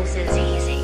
loses easy.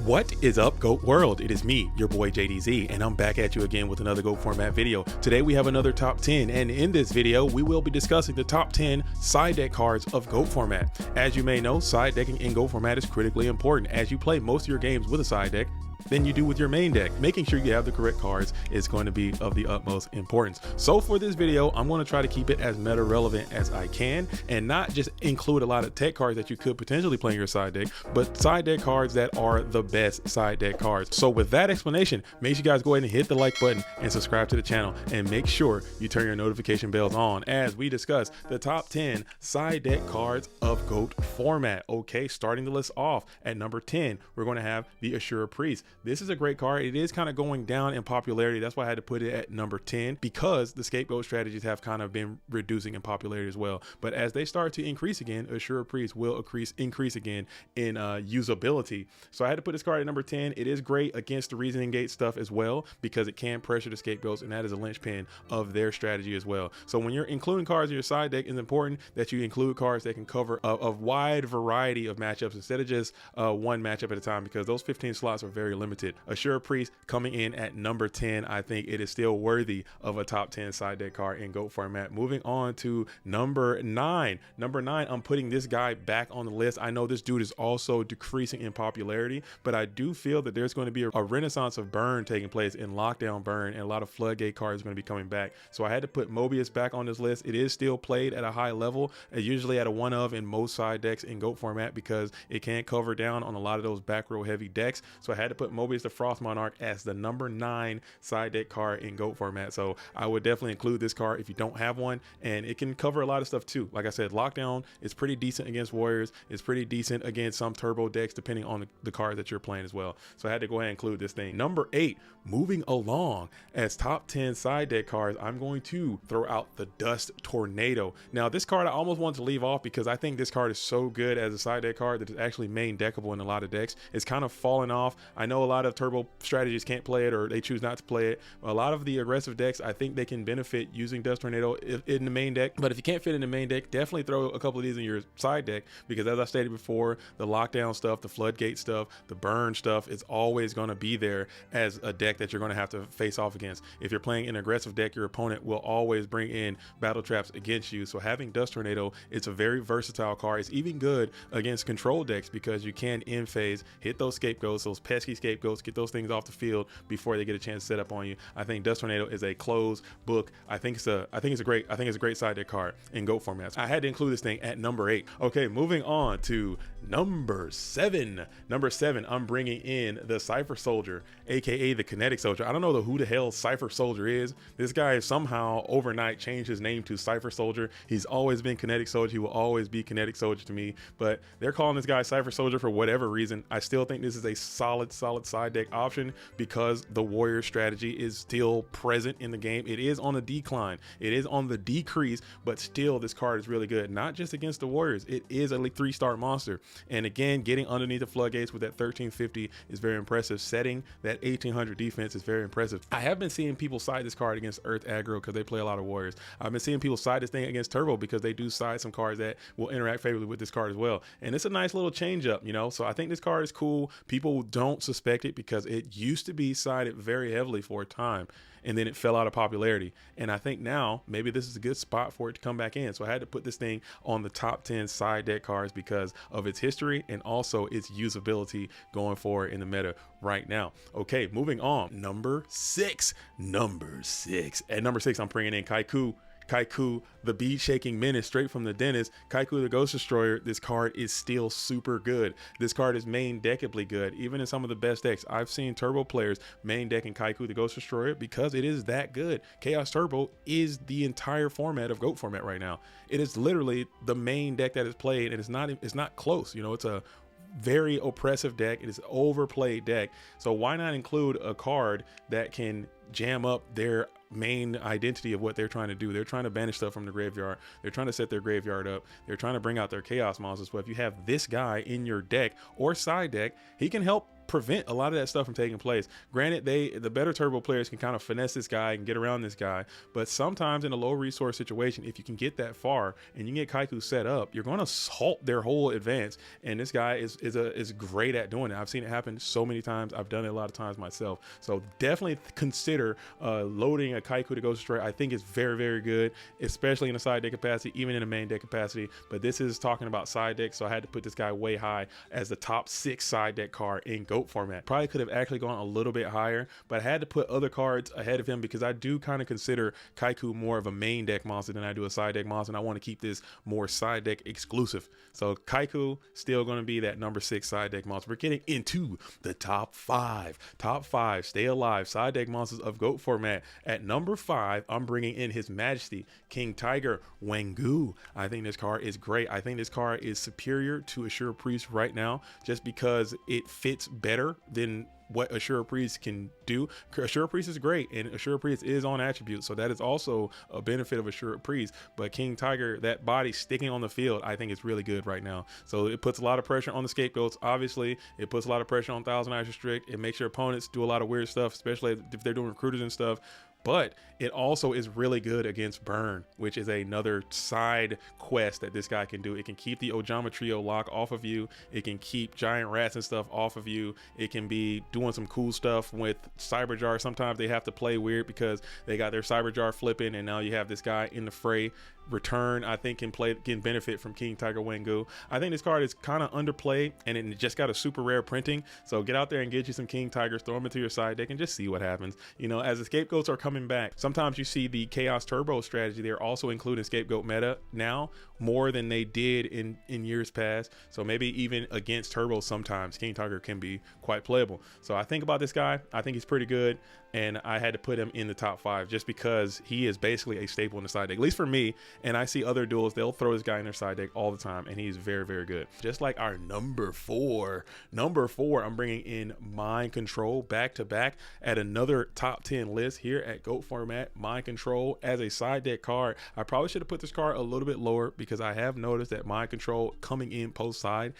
What is up, GOAT World? It is me, your boy JDZ, and I'm back at you again with another GOAT format video. Today we have another top 10, and in this video we will be discussing the top 10 side deck cards of GOAT format. As you may know, side decking in GOAT format is critically important as you play most of your games with a side deck than you do with your main deck. Making sure you have the correct cards is going to be of the utmost importance. So for this video, I'm going to try to keep it as meta relevant as I can and not just include a lot of tech cards that you could potentially play in your side deck, but side deck cards that are the best side deck cards. So with that explanation, make sure you guys go ahead and hit the like button and subscribe to the channel, and make sure you turn your notification bells on as we discuss the top 10 side deck cards of GOAT format. Okay, starting the list off at number 10, we're going to have the Assur Priest. This is a great card. It is kind of going down in popularity. That's why I had to put it at number 10, because the scapegoat strategies have kind of been reducing in popularity as well. But as they start to increase again, Assur Priest will increase again in usability. So I had to put this card at number 10. It is great against the reasoning gate stuff as well, because it can pressure the scapegoats, and that is a linchpin of their strategy as well. So when you're including cards in your side deck, it's important that you include cards that can cover a wide variety of matchups instead of just one matchup at a time, because those 15 slots are very limited. Assur Priest coming in at number 10. I think it is still worthy of a top 10 side deck card in GOAT format. Moving on to number 9. Number 9, I'm putting this guy back on the list. I know this dude is also decreasing in popularity, but I do feel that there's going to be a renaissance of burn taking place in lockdown burn, and a lot of floodgate cards are going to be coming back. So I had to put Mobius back on this list. It is still played at a high level, usually at a 1 of in most side decks in GOAT format, because it can't cover down on a lot of those back row heavy decks. So I had to put Mobius the Frost Monarch as the number 9 side deck card in GOAT format. So I would definitely include this card if you don't have one, and it can cover a lot of stuff too. Like I said, lockdown is pretty decent against warriors. It's pretty decent against some turbo decks depending on the cards that you're playing as well. So I had to go ahead and include this thing. Number 8, moving along as top 10 side deck cards, I'm going to throw out the Dust Tornado. Now this card I almost want to leave off because I think this card is so good as a side deck card that it's actually main deckable in a lot of decks. It's kind of fallen off. I know a lot of turbo strategies can't play it, or they choose not to play it. A lot of the aggressive decks, I think they can benefit using Dust Tornado in the main deck, but if you can't fit in the main deck, definitely throw a couple of these in your side deck, because as I stated before, the lockdown stuff, the floodgate stuff, the burn stuff is always going to be there as a deck that you're going to have to face off against. If you're playing an aggressive deck, your opponent will always bring in battle traps against you. So having Dust Tornado, it's a very versatile card. It's even good against control decks, because you can in phase hit those scapegoats, those pesky scapegoats, get those things off the field before they get a chance to set up on you. I think Dust Tornado is a closed book. I think it's a great side deck card in GOAT formats. I had to include this thing at number 8. Okay, moving on to number 7. Number 7, I'm bringing in the Cypher Soldier, aka the Kinetic Soldier. I don't know who the hell Cypher Soldier is. This guy somehow overnight changed his name to Cypher Soldier. He's always been Kinetic Soldier. He will always be Kinetic Soldier to me, but they're calling this guy Cypher Soldier for whatever reason. I still think this is a solid side deck option, because the warrior strategy is still present in the game. It is on a decline, it is on the decrease, but still this card is really good, not just against the warriors. It is a 3-star monster, and again, getting underneath the floodgates with that 1350 is very impressive. Setting that 1800 defense is very impressive. I have been seeing people side this card against Earth aggro because they play a lot of warriors. I've been seeing people side this thing against turbo because they do side some cards that will interact favorably with this card as well, and it's a nice little change up, you know. So I think this card is cool. People don't suspect it because it used to be sided very heavily for a time, and then it fell out of popularity, and I think now maybe this is a good spot for it to come back in. So I had to put this thing on the top 10 side deck cards because of its history and also its usability going forward in the meta right now. Okay, moving on. Number 6. At number 6, I'm bringing in Kycoo. Kycoo, the bead shaking menace straight from the dentist. Kycoo the Ghost Destroyer. This card is still super good. This card is main deckably good, even in some of the best decks. I've seen turbo players main decking Kycoo the Ghost Destroyer because it is that good. Chaos Turbo is the entire format of GOAT format right now. It is literally the main deck that is played, and it's not close. You know, it's a very oppressive deck. It is an overplayed deck. So why not include a card that can jam up their main identity of what they're trying to do? They're trying to banish stuff from the graveyard. They're trying to set their graveyard up. They're trying to bring out their chaos monsters. But if you have this guy in your deck or side deck, he can help prevent a lot of that stuff from taking place. Granted, the better turbo players can kind of finesse this guy and get around this guy, but sometimes in a low resource situation, if you can get that far and you get Kycoo set up, you're going to halt their whole advance. And this guy is great at doing it. I've seen it happen so many times. I've done it a lot of times myself. So definitely consider loading a Kycoo to go straight. I think it's very, very good, especially in a side deck capacity, even in a main deck capacity. But this is talking about side deck, so I had to put this guy way high as the top 6 side deck card in GOAT format. Probably could have actually gone a little bit higher, but I had to put other cards ahead of him because I do kind of consider Kycoo more of a main deck monster than I do a side deck monster, and I want to keep this more side deck exclusive. So Kycoo still going to be that number 6 side deck monster. We're getting into the top 5. Top 5 stay alive side deck monsters of GOAT format. At number 5, I'm bringing in His Majesty King Tiger Wanghu. I think this card is great. I think this card is superior to Assur Priest right now, just because it fits better than what Assur Priest can do. Assur Priest is great, and Assur Priest is on attribute, so that is also a benefit of Assur Priest. But King Tiger, that body sticking on the field, I think is really good right now. So it puts a lot of pressure on the scapegoats. Obviously, it puts a lot of pressure on Thousand Eyes Restrict. It makes your opponents do a lot of weird stuff, especially if they're doing recruiters and stuff. But it also is really good against burn, which is another side quest that this guy can do. It can keep the Ojama Trio lock off of you. It can keep giant rats and stuff off of you. It can be doing some cool stuff with Cyberjar. Sometimes they have to play weird because they got their Cyberjar flipping, and now you have this guy in the fray. Return, I think, can benefit from King Tiger Wanghu. I think this card is kind of underplayed, and it just got a super rare printing. So get out there and get you some King Tigers, throw them into your side deck, and just see what happens. You know, as the scapegoats are coming back, sometimes you see the Chaos Turbo strategy. They're also including scapegoat meta now more than they did in years past. So maybe even against Turbo, sometimes King Tiger can be quite playable. So I think about this guy. I think he's pretty good, and I had to put him in the top 5 just because he is basically a staple in the side deck, at least for me. And I see other duels, they'll throw this guy in their side deck all the time, and he's very, very good. Just like our number 4, I'm bringing in Mind Control back to back at another top 10 list here at GOAT format. Mind Control as a side deck card. I probably should have put this card a little bit lower because I have noticed that Mind Control coming in post side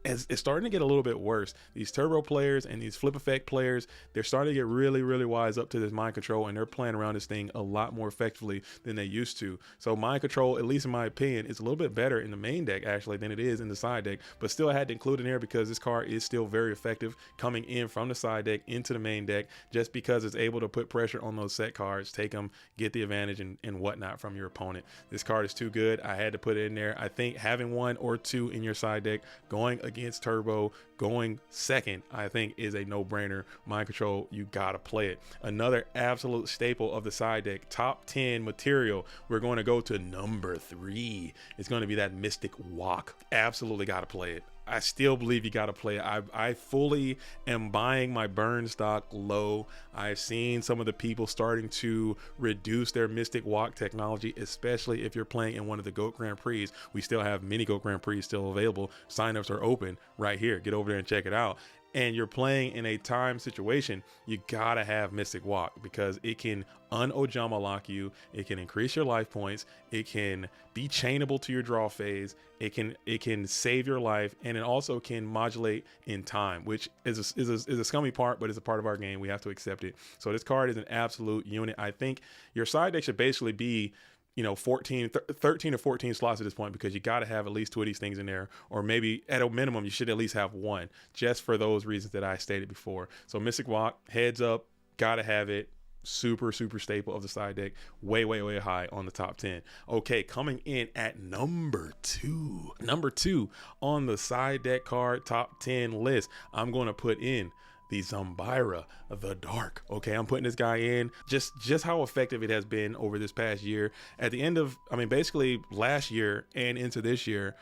it's starting to get a little bit worse. These turbo players and these flip effect players, they're starting to get really, really wise up to this mind control, and they're playing around this thing a lot more effectively than they used to. So mind control, at least in my opinion, is a little bit better in the main deck actually than it is in the side deck, but still I had to include in there because this card is still very effective coming in from the side deck into the main deck, just because it's able to put pressure on those set cards, take them, get the advantage and whatnot from your opponent. This card is too good. I had to put it in there. I think having 1 or 2 in your side deck going against turbo, going second, I think is a no-brainer. Mind control, you gotta play it. Another absolute staple of the side deck, top 10 material. We're going to go to number 3. It's going to be that Mystic Walk. Absolutely gotta play it. I still believe you got to play it. I fully am buying my burn stock low. I've seen some of the people starting to reduce their Mystic Walk technology, especially if you're playing in one of the GOAT Grand Prix. We still have mini GOAT Grand Prix still available. Signups are open right here. Get over there and check it out. And you're playing in a time situation, you gotta have Mystic Walk because it can un-Ojama lock you, it can increase your life points, it can be chainable to your draw phase, it can save your life, and it also can modulate in time, which is a scummy part, but it's a part of our game. We have to accept it. So this card is an absolute unit. I think your side deck should basically be 13 or 14 slots at this point, because you got to have at least 2 of these things in there, or maybe at a minimum you should at least have 1, just for those reasons that I stated before. So Mystic Walk, heads up, gotta have it. Super staple of the side deck, way high on the top 10. Okay, coming in at number 2 on the side deck card top 10 list, I'm going to put in the Zaborg the Dark. Okay, I'm putting this guy in just how effective it has been over this past year. At the end of, basically last year and into this year,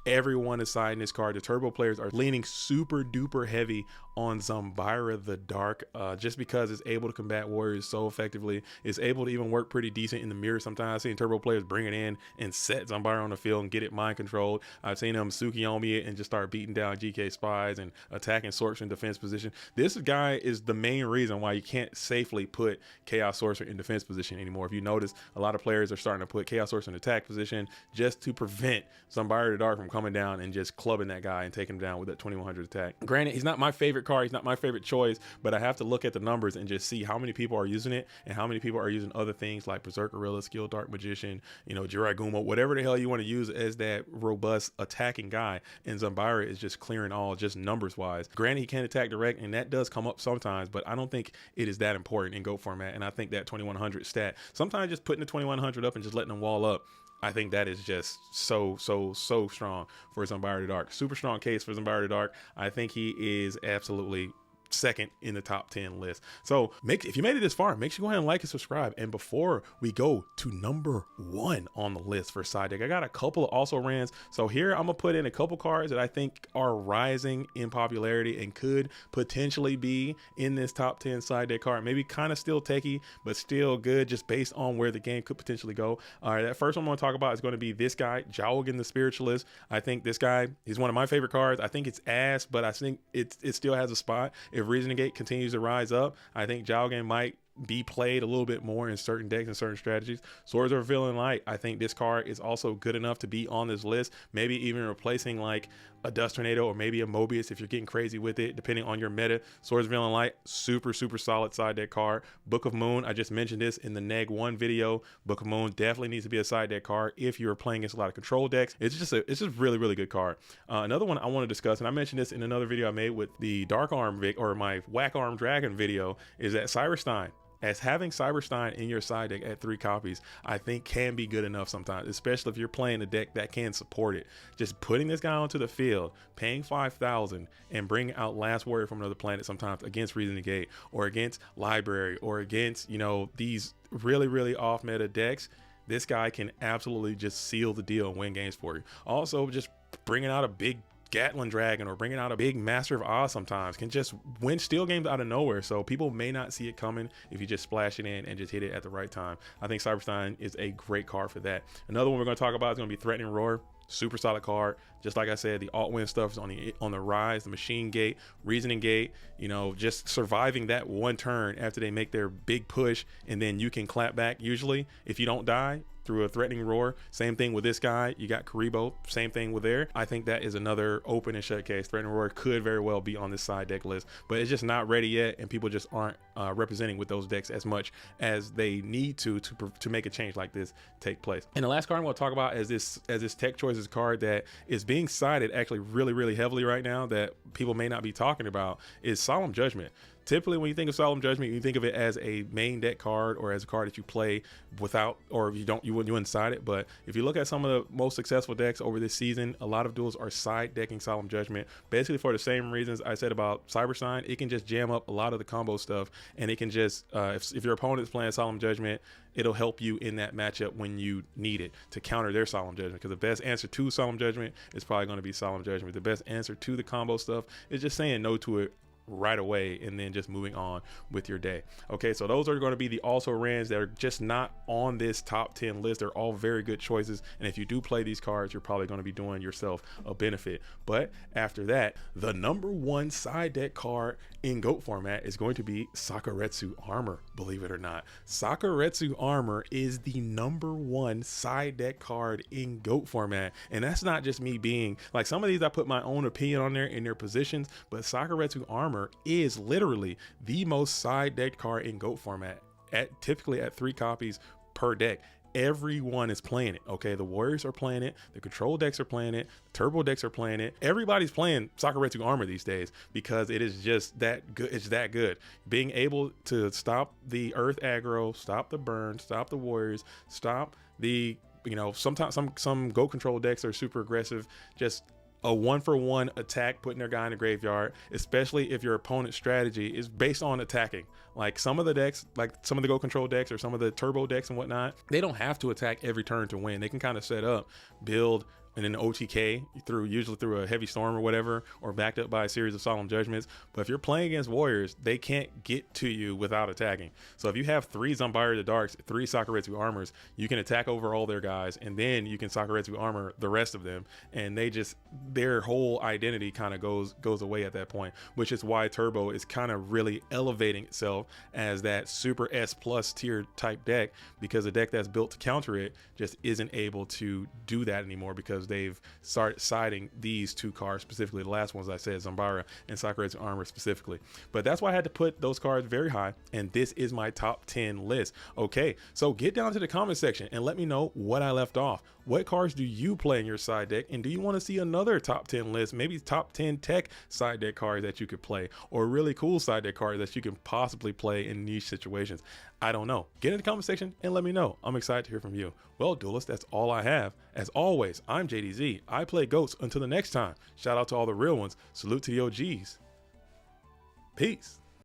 everyone is siding this card. The turbo players are leaning super duper heavy on Zaborg the Dark, just because it's able to combat warriors so effectively. It's able to even work pretty decent in the mirror. Sometimes I've seen turbo players bring it in and set Zaborg on the field and get it mind controlled. I've seen them Tsukiyomi it and just start beating down GK spies and attacking Sorcerer in defense position. This guy is the main reason why you can't safely put Chaos Sorcerer in defense position anymore. If you notice, a lot of players are starting to put Chaos Sorcerer in attack position just to prevent Zaborg the Dark from coming down and just clubbing that guy and taking him down with that 2100 attack. Granted, he's not my favorite card, he's not my favorite choice, but I have to look at the numbers and just see how many people are using it and how many people are using other things like Berserk Gorilla, Skilled Dark Magician, you know, Jiraigumo, whatever the hell you want to use as that robust attacking guy. And Zambara is just clearing all, just numbers wise. Granted, he can attack direct, and that does come up sometimes, but I don't think it is that important in GOAT format. And I think that 2100 stat, sometimes just putting the 2100 up and just letting them wall up, I think that is just so strong for Zambara the Dark. Super strong case for Zambara the Dark. I think he is absolutely second in the top 10 list. So if you made it this far, make sure you go ahead and like and subscribe. And before we go to number 1 on the list for side deck, I got a couple of also rans. So here I'm gonna put in a couple cards that I think are rising in popularity and could potentially be in this top 10 side deck card. Maybe kind of still techie, but still good just based on where the game could potentially go. All right, that first one I'm gonna talk about is going to be this guy, Jowgen the Spiritualist. I think this guy, he's one of my favorite cards. I think it's ass, but I think it still has a spot. If Reasoning Gate continues to rise up, I think Jowgen might be played a little bit more in certain decks and certain strategies. Swords of Revealing Light, I think this card is also good enough to be on this list, maybe even replacing like a Dust Tornado or maybe a Mobius if you're getting crazy with it, depending on your meta. Swords of Revealing Light, super solid side deck card. Book of Moon, I just mentioned this in the Neg 1 video. Book of Moon definitely needs to be a side deck card if you're playing against a lot of control decks. It's just really good card. Another one I want to discuss, and I mentioned this in another video I made with the Dark Arm or my Whack Arm Dragon video, is that Cyberstein. As having Cyberstein in your side deck at 3 copies, I think can be good enough sometimes, especially if you're playing a deck that can support it. Just putting this guy onto the field, paying 5,000 and bringing out Last Warrior from Another Planet sometimes against Reasoning Gate or against Library or against, you know, these really off meta decks, this guy can absolutely just seal the deal and win games for you. Also, just bringing out a big Gatlin Dragon or bringing out a big Master of Oz sometimes can just win steal games out of nowhere. So people may not see it coming if you just splash it in and just hit it at the right time. I think Cyberstein is a great card for that. Another one we're going to talk about is going to be Threatening Roar. Super solid card. Just like I said, the alt win stuff is on the rise. The Machine Gate, Reasoning Gate, you know, just surviving that one turn after they make their big push, and then you can clap back usually if you don't die through a Threatening Roar. Same thing with this guy. You got Karibo, same thing with there. I think that is another open and shut case. Threatening Roar could very well be on this side deck list, but it's just not ready yet, and people just aren't representing with those decks as much as they need to make a change like this take place. And the last card I'm going to talk about as this Tech Choices card that is being cited actually really heavily right now that people may not be talking about is Solemn Judgment. Typically, when you think of Solemn Judgment, you think of it as a main deck card or as a card that you play without, or if you don't, you wouldn't side it. But if you look at some of the most successful decks over this season, a lot of duels are side decking Solemn Judgment, basically for the same reasons I said about Cyberstein. It can just jam up a lot of the combo stuff, and it can just, if your opponent's playing Solemn Judgment, it'll help you in that matchup when you need it to counter their Solemn Judgment. Because the best answer to Solemn Judgment is probably going to be Solemn Judgment. The best answer to the combo stuff is just saying no to it right away and then just moving on with your day. Okay, so those are going to be the also rans that are just not on this top 10 list. They're all very good choices, and if you do play these cards, you're probably going to be doing yourself a benefit. But after that, the number 1 side deck card in GOAT format is going to be Sakuretsu Armor. Believe it or not, Sakuretsu Armor is the number 1 side deck card in GOAT format, and that's not just me being like, some of these I put my own opinion on there in their positions, but Sakuretsu Armor is literally the most side deck card in GOAT format, typically at 3 copies per deck. Everyone is playing it. Okay, the Warriors are playing it, the control decks are playing it, turbo decks are playing it. Everybody's playing Sakuretsu Armor these days because it is just that good. It's that good. Being able to stop the earth aggro, stop the burn, stop the Warriors, stop the, you know, sometimes some GOAT control decks are super aggressive, just a 1-for-1 attack, putting their guy in the graveyard, especially if your opponent's strategy is based on attacking. Like some of the decks, like some of the GOAT control decks or some of the turbo decks and whatnot, they don't have to attack every turn to win. They can kind of set up, build, and then OTK usually through a heavy storm or whatever, or backed up by a series of Solemn Judgments. But if you're playing against Warriors, they can't get to you without attacking. So if you have 3 Zambara the Darks, 3 Sakuretsu Armors, you can attack over all their guys, and then you can Sakuretsu Armor the rest of them, and their whole identity kind of goes away at that point, which is why Turbo is kind of really elevating itself as that super S plus tier type deck, because a deck that's built to counter it just isn't able to do that anymore, because because they've started siding these two cards specifically. The last ones I said, Zambara and Sakuretsu Armor specifically. But that's why I had to put those cards very high, and this is my top 10 list. Okay, so get down to the comment section and let me know what I left off. What cards do you play in your side deck, and do you want to see another top 10 list, maybe top 10 tech side deck cards that you could play, or really cool side deck cards that you can possibly play in niche situations? I don't know. Get in the comment section and let me know. I'm excited to hear from you. Well, duelists, that's all I have. As always, I'm JDZ. I play GOATs. Until the next time, shout out to all the real ones. Salute to the OGs. Peace.